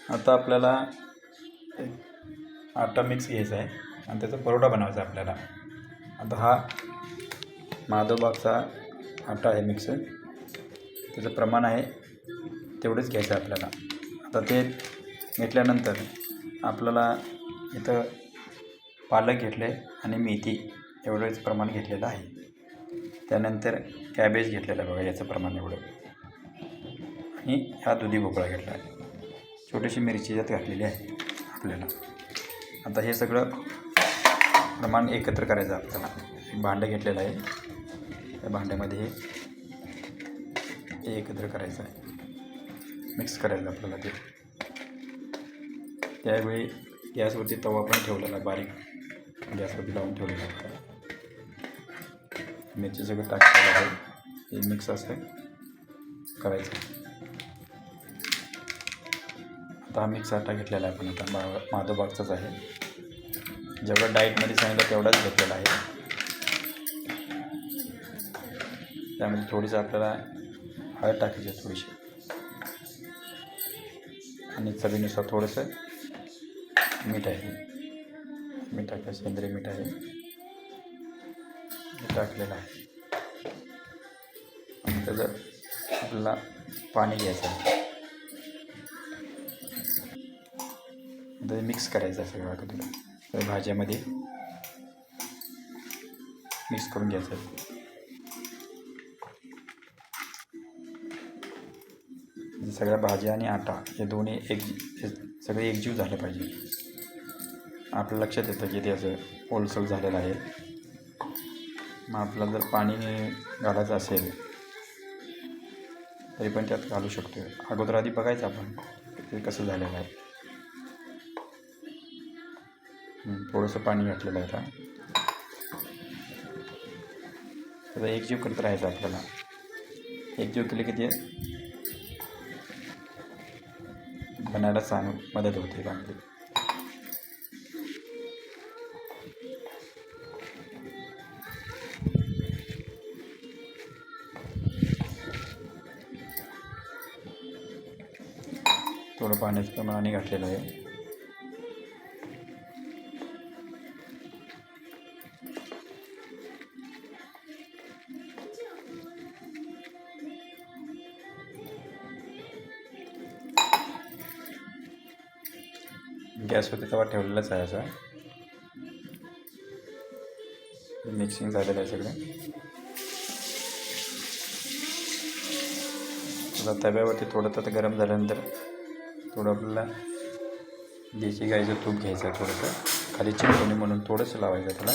आता आपल्याला आटा मिक्स घ्यायचा आहे आणि त्याचा परोठा बनवायचा आहे आपल्याला. आता हा माधवबागचा आटा आहे मिक्स, त्याचं प्रमाण आहे तेवढंच घ्यायचं आहे आपल्याला. आता ते घेतल्यानंतर आपल्याला इथं पालक घेतले आणि मेथी एवढंच प्रमाण घेतलेलं आहे. त्यानंतर कॅबेज घेतलेलं आहे बघा, याचं प्रमाण एवढं. आणि हा दुधी भोपळा घेतला आहे, छोटीशी मिरची यात घातलेली आहे आपल्याला. आता हे सगळं प्रमाण एकत्र करायचं आपल्याला. एक भांडं घेतलेलं आहे, त्या भांड्यामध्ये हे एकत्र करायचं आहे, मिक्स करायचं आपल्याला ते. त्यावेळी गॅसवरती तवा पण ठेवलेला आहे, बारीक गॅसवरती लावून ठेवलेला आहे. मिरची सगळं टाकलेलं आहे, हे मिक्स असं करायचं. आता हा मिक्स आटा घेतलेला आहे आपण, आता माधवबागचाच आहे. जेवढा डाईटमध्ये सांगितलं तेवढाच घेतलेला आहे. त्यामध्ये थोडीसं आपल्याला हळद टाकायची आहे, थोडीशी, आणि चवीनुसार थोडंसं मीठ आहे. मीठ टाकायचं, सेंद्रिय मीठ आहे, टाकलेलं आहे. आणि त्याचं आपल्याला पाणी घ्यायचं आहे, ते मिक्स करायचं आहे सगळं अगोदर. तर भाज्यामध्ये मिक्स करून घ्यायचं आहे. सगळ्या भाज्या आणि आटा हे दोन्ही सगळे एकजीव झाले पाहिजे. आपल्या लक्षात येतं की ते असं ओलसर झालेलं आहे. मग आपल्याला जर पाणी घालायचं असेल तरी पण त्यात घालू शकतो. अगोदर आधी बघायचं आपण ते कसं झालेलं आहे. थोडंसं पाणी घातलेलं आहे. आता त्याचा एकजीव करत राहायचं आपल्याला. एकजीव केले की ते बनायला मदत होते चांगली. थोडं पाण्याचं प्रमाणाने घातलेलं आहे. गॅसवरती तवा ठेवलेलाच आहे. असा मिक्सिंग झालेलं आहे सगळं. आता तव्यावरती थोडं तर गरम झाल्यानंतर थोडं आपल्याला देशी गाईचं तूप घ्यायचं आहे, थोडंसं खाली चिकटू नये म्हणून थोडंसं लावायचं त्याला.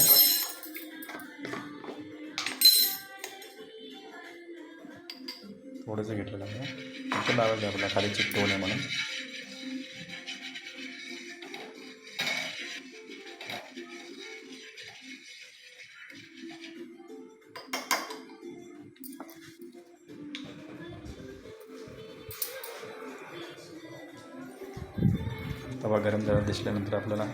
थोडंसं घेतलेलं आहे, फक्त लावायचं आपल्याला खाली चिकटू नये म्हणून. तवा गरम झाला दिसल्यानंतर आपल्याला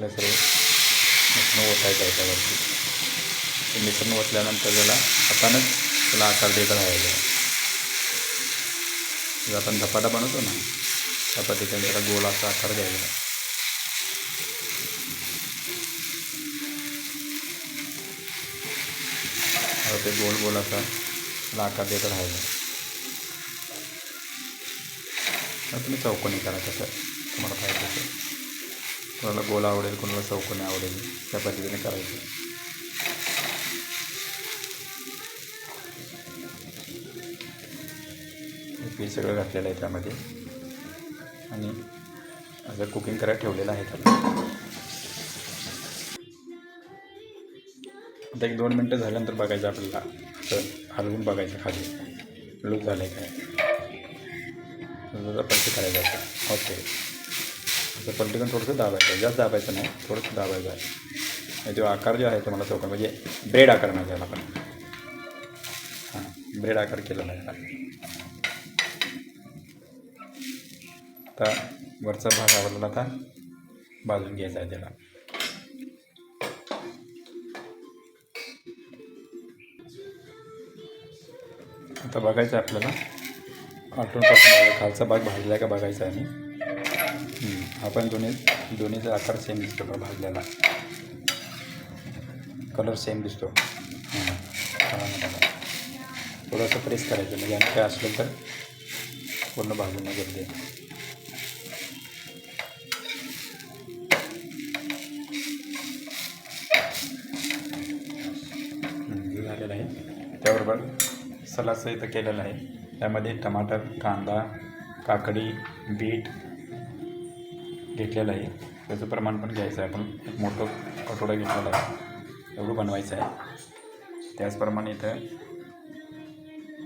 सर्व मिश्रण ओतायचं आहे त्यावरती. ते मिश्रण ओतल्यानंतर त्याला हातानंच त्याला आकार देत राहायचा. जर आपण धपाटा बनवतो ना, त्या पद्धतीने त्याला गोल असा आकार द्यायचा. ते गोल गोल असा त्याला आकार देत राहायचा. तुम्ही चौकोनी करा, कसं तुम्हाला पाहिजे तसं. कोणाला गोल आवडेल, कोणाला चौकोनी आवडेल, त्या पद्धतीने करायचं. पीठ सगळं घातलेलं आहे त्यामध्ये आणि असं कुकिंग करायला ठेवलेलं आहे त्याला. आता 1-2 मिनटं झाल्यानंतर बघायचं आपल्याला, असं हलवून बघायचं खाली लूज झालं आहे काय. पलटी करायचं असं. ओके, असं पलटी करून थोडंसं दाबायचं, जास्त दाबायचं नाही, थोडंसं दाबायचं आहे. जो आकार जो आहे तुम्हाला चौकोन म्हणजे ब्रेड आकार म्हणायचा आपण. हां, ब्रेड आकार केलेला आहे. आता वरचा भाग आवडला, आता भाजून घ्यायचा आहे त्याला. आता बघायचं आहे आपल्याला आलटून पासून खालचा भाग भाजला का बघायचा आहे. आपण दोन्हीचा आकार सेम दिसतो का भाजल्याला, कलर सेम दिसतो. थोडंसं प्रेस करायचं म्हणजे आणि काय असलं तर पूर्ण भाजून वगैरे ते. झालेलं आहे. त्याबरोबर सलादचं इथं केलेलं आहे. त्यामध्ये टमाटर, कांदा, काकडी, बीट घेतलेलं आहे. त्याचं प्रमाण पण घ्यायचं आहे. आपण एक मोठं कटोरा घेतलेला आहे, एवढं बनवायचं आहे. त्याचप्रमाणे इथं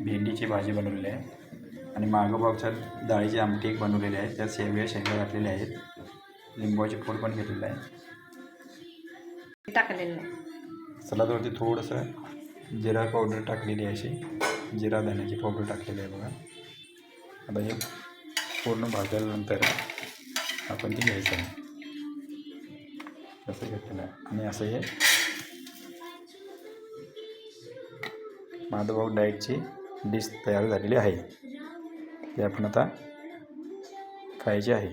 भेंडीची भाजी बनवलेली आहे आणि मागोबागच्या डाळीची आमटी एक बनवलेली आहे. त्यात शेंगा घातलेल्या आहेत. लिंबूची फूल पण घेतलेलं आहे. टाकलेलं आहे. सलादवरती थोडंसं जिरा पावडर टाकलेली आहे, अशी जिरा धण्याची पावडर टाकलेली आहे बघा. आता हे पूर्ण भाजल्यानंतर आपण ते घ्यायचं आहे. असं घेतलेलं आहे आणि असं हे माधवबाग डाएटची डिश तयार झालेली आहे. ते आपण आता खायची आहे.